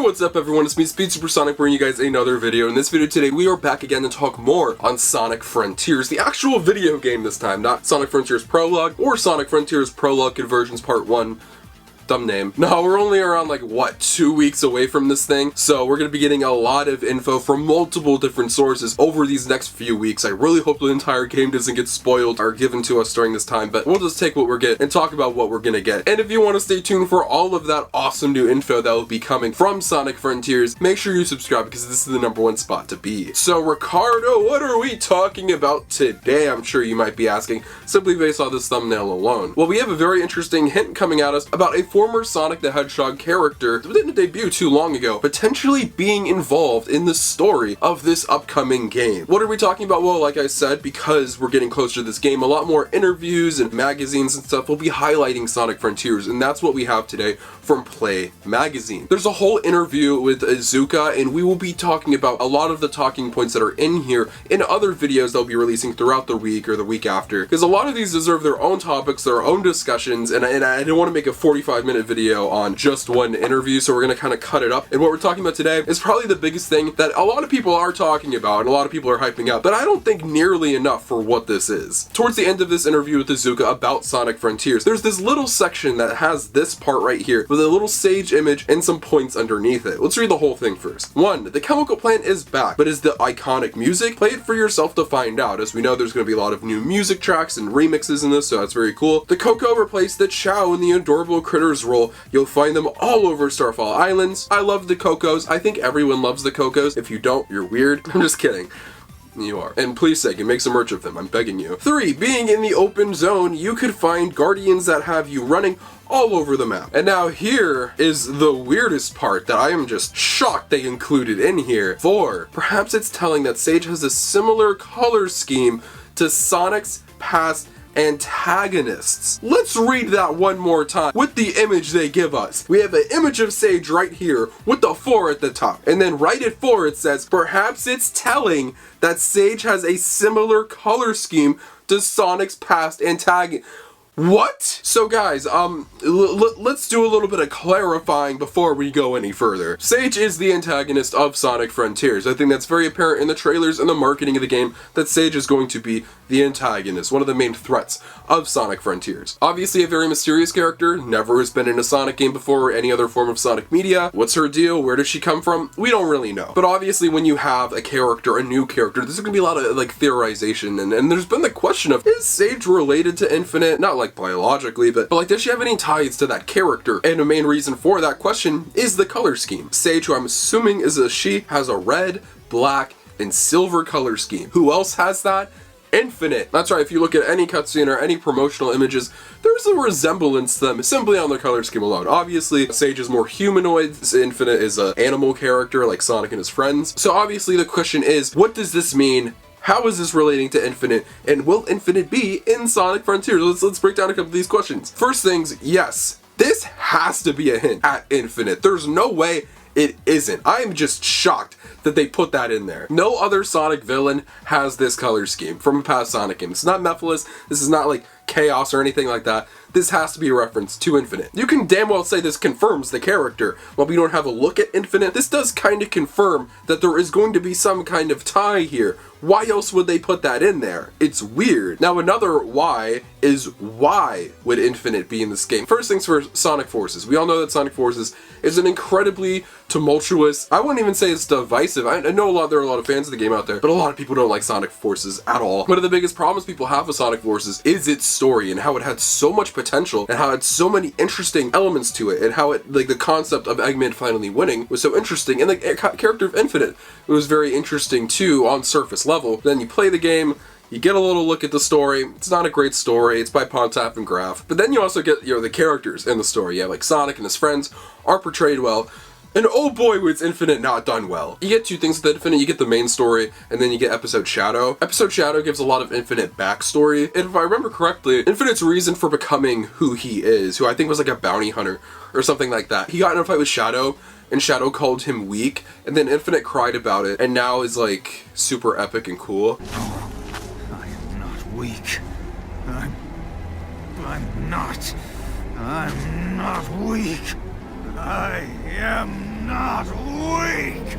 what's up everyone, it's me, SpeedSuperSonic, bringing you guys another video. In this video today, we are back again to talk more on Sonic Frontiers, the actual video game this time, not Sonic Frontiers Prologue or Sonic Frontiers Prologue Conversions Part 1. Dumb name. No, we're only around like, what, 2 weeks away from this thing? So we're going to be getting a lot of info from multiple different sources over these next few weeks. I really hope the entire game doesn't get spoiled or given to us during this time, but we'll just take what we're getting and talk about what we're going to get. And if you want to stay tuned for all of that awesome new info that will be coming from Sonic Frontiers, make sure you subscribe because this is the #1 spot to be. So Ricardo, what are we talking about today? I'm sure you might be asking, simply based on this thumbnail alone. Well, we have a very interesting hint coming at us about a former Sonic the Hedgehog character that didn't debut too long ago, potentially being involved in the story of this upcoming game. What are we talking about? Well, like I said, because we're getting closer to this game, a lot more interviews and magazines and stuff will be highlighting Sonic Frontiers, and that's what we have today from Play Magazine. There's a whole interview with Iizuka, and we will be talking about a lot of the talking points that are in here in other videos they'll be releasing throughout the week or the week after, because a lot of these deserve their own topics, their own discussions, and I don't want to make a 45-minute video on just one interview, so we're going to kind of cut it up. And what we're talking about today is probably the biggest thing that a lot of people are talking about and a lot of people are hyping up, but I don't think nearly enough for what this is. Towards the end of this interview with Iizuka about Sonic Frontiers, there's this little section that has this part right here with a little sage image and some points underneath it. Let's read the whole thing first. 1. The chemical plant is back, but is the iconic music? Play it for yourself to find out. As we know, there's going to be a lot of new music tracks and remixes in this, so that's very cool. The Coco replaced the Chow in the Adorable Critters role. You'll find them all over Starfall Islands. I love the Cocos. I think everyone loves the Cocos. If you don't, you're weird. I'm just kidding. You are. And please sake, make some merch of them, I'm begging you. 3. Being in the open zone, you could find guardians that have you running all over the map. And now here is the weirdest part that I am just shocked they included in here. 4. Perhaps it's telling that Sage has a similar color scheme to Sonic's past antagonists. Let's read that one more time with the image they give us. We have an image of Sage right here with the 4 at the top, and then right at 4 it says, perhaps it's telling that Sage has a similar color scheme to Sonic's past antagonist. What? So guys, let's do a little bit of clarifying before we go any further. Sage is the antagonist of Sonic Frontiers. I think that's very apparent in the trailers and the marketing of the game that Sage is going to be the antagonist, one of the main threats of Sonic Frontiers. Obviously a very mysterious character, never has been in a Sonic game before or any other form of Sonic media. What's her deal? Where does she come from? We don't really know. But obviously when you have a character, a new character, there's gonna be a lot of like theorization, and there's been the question of, is Sage related to Infinite? Not like biologically, but like, does she have any ties to that character? And the main reason for that question is the color scheme. Sage, who I'm assuming is a she, has a red, black, and silver color scheme. Who else has that? Infinite. That's right, if you look at any cutscene or any promotional images, there's a resemblance to them simply on their color scheme alone. Obviously, Sage is more humanoid, Infinite is an animal character like Sonic and his friends. So obviously the question is, what does this mean? How is this relating to Infinite? And will Infinite be in Sonic Frontiers? Let's break down a couple of these questions. First things, yes, this has to be a hint at Infinite. There's no way it isn't. I'm just shocked that they put that in there. No other Sonic villain has this color scheme from a past Sonic game. It's not Mephiles, this is not like Chaos or anything like that. This has to be a reference to Infinite. You can damn well say this confirms the character. While we don't have a look at Infinite, this does kind of confirm that there is going to be some kind of tie here. Why else would they put that in there? It's weird. Now another why is, why would Infinite be in this game? First things first, Sonic Forces. We all know that Sonic Forces is an incredibly tumultuous, I wouldn't even say it's divisive. I know there are a lot of fans of the game out there, but a lot of people don't like Sonic Forces at all. One of the biggest problems people have with Sonic Forces is its story and how it had so much potential and how it had so many interesting elements to it, and how it, like, the concept of Eggman finally winning was so interesting, and the character of Infinite, it was very interesting too on surface level. Then you play the game, you get a little look at the story. It's not a great story. It's by Pontap and Graf. But then you also get, the characters in the story. Yeah, like Sonic and his friends are portrayed well. And oh boy, was Infinite not done well. You get two things with Infinite. You get the main story, and then you get Episode Shadow. Episode Shadow gives a lot of Infinite backstory. And if I remember correctly, Infinite's reason for becoming who he is, who I think was like a bounty hunter or something like that. He got in a fight with Shadow, and Shadow called him weak, and then Infinite cried about it, and now is like super epic and cool. I am not weak. I'm not weak. I am not weak.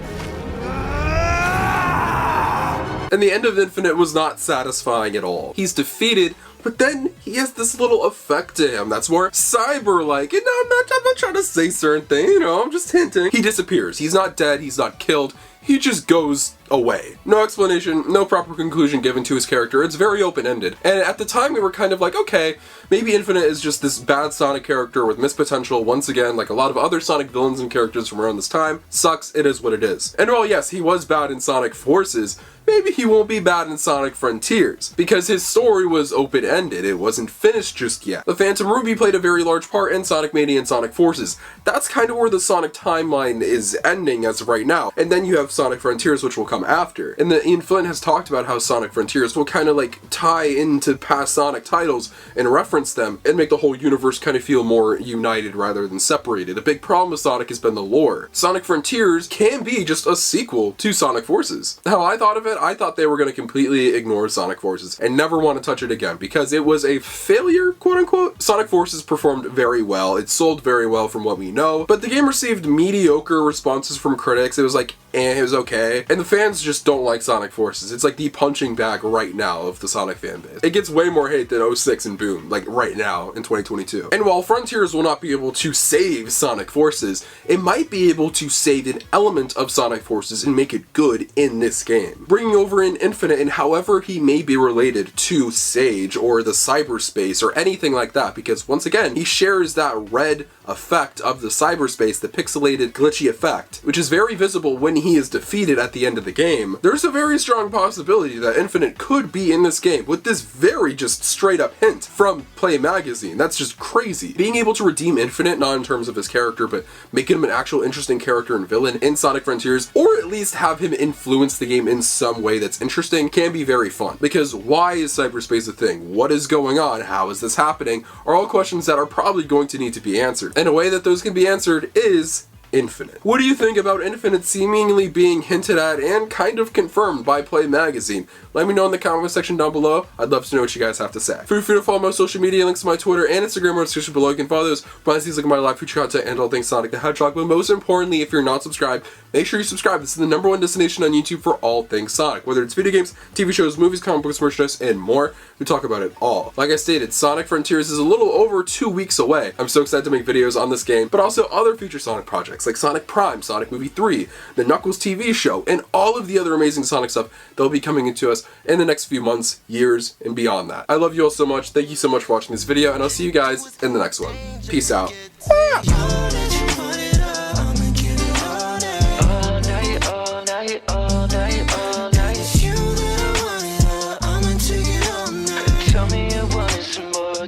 And the end of Infinite was not satisfying at all. He's defeated, but then he has this little effect to him that's more cyber-like. And no, I'm not trying to say certain things, you know, I'm just hinting. He disappears. He's not dead, he's not killed. He just goes away. No explanation, no proper conclusion given to his character. It's very open-ended. And at the time we were kind of like, okay, maybe Infinite is just this bad Sonic character with missed potential. Once again, like a lot of other Sonic villains and characters from around this time. Sucks, it is what it is. And while yes, he was bad in Sonic Forces, maybe he won't be bad in Sonic Frontiers, because his story was open-ended, it wasn't finished just yet. The Phantom Ruby played a very large part in Sonic Mania and Sonic Forces. That's kind of where the Sonic timeline is ending as of right now. And then you have Sonic Frontiers, which will come after. And Ian Flynn has talked about how Sonic Frontiers will kind of like tie into past Sonic titles and reference them and make the whole universe kind of feel more united rather than separated. A big problem with Sonic has been the lore. Sonic Frontiers can be just a sequel to Sonic Forces. How I thought of it, I thought they were going to completely ignore Sonic Forces and never want to touch it again because it was a failure, quote unquote. Sonic Forces performed very well. It sold very well from what we know, but the game received mediocre responses from critics. It was like, it was okay. And the fans just don't like Sonic Forces. It's like the punching bag right now of the Sonic fan base. It gets way more hate than 06 and Boom, like right now in 2022. And while Frontiers will not be able to save Sonic Forces, it might be able to save an element of Sonic Forces and make it good in this game. Bringing over in Infinite and however he may be related to Sage or the cyberspace or anything like that, because once again, he shares that red effect of the cyberspace, the pixelated glitchy effect, which is very visible when he is defeated at the end of the game. There's a very strong possibility that Infinite could be in this game with this very just straight up hint from Play Magazine. That's just crazy. Being able to redeem Infinite, not in terms of his character, but making him an actual interesting character and villain in Sonic Frontiers, or at least have him influence the game in some way that's interesting, can be very fun. Because why is cyberspace a thing? What is going on? How is this happening? Are all questions that are probably going to need to be answered. And a way that those can be answered is Infinite. What do you think about Infinite seemingly being hinted at and kind of confirmed by Play Magazine? Let me know in the comment section down below. I'd love to know what you guys have to say. Feel free to follow my social media, links to my Twitter and Instagram are in the description below. You can follow those, find these, look at my live future content and all things Sonic the Hedgehog. But most importantly, if you're not subscribed, make sure you subscribe. This is the #1 destination on YouTube for all things Sonic. Whether it's video games, TV shows, movies, comic books, merchandise, and more, we talk about it all. Like I stated, Sonic Frontiers is a little over 2 weeks away. I'm so excited to make videos on this game, but also other future Sonic projects like Sonic Prime, Sonic Movie 3, the Knuckles TV show, and all of the other amazing Sonic stuff that'll be coming into us in the next few months, years, and beyond that. I love you all so much. Thank you so much for watching this video, and I'll see you guys in the next one. Peace out.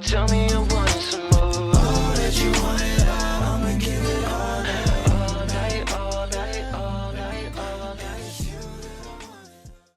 Tell me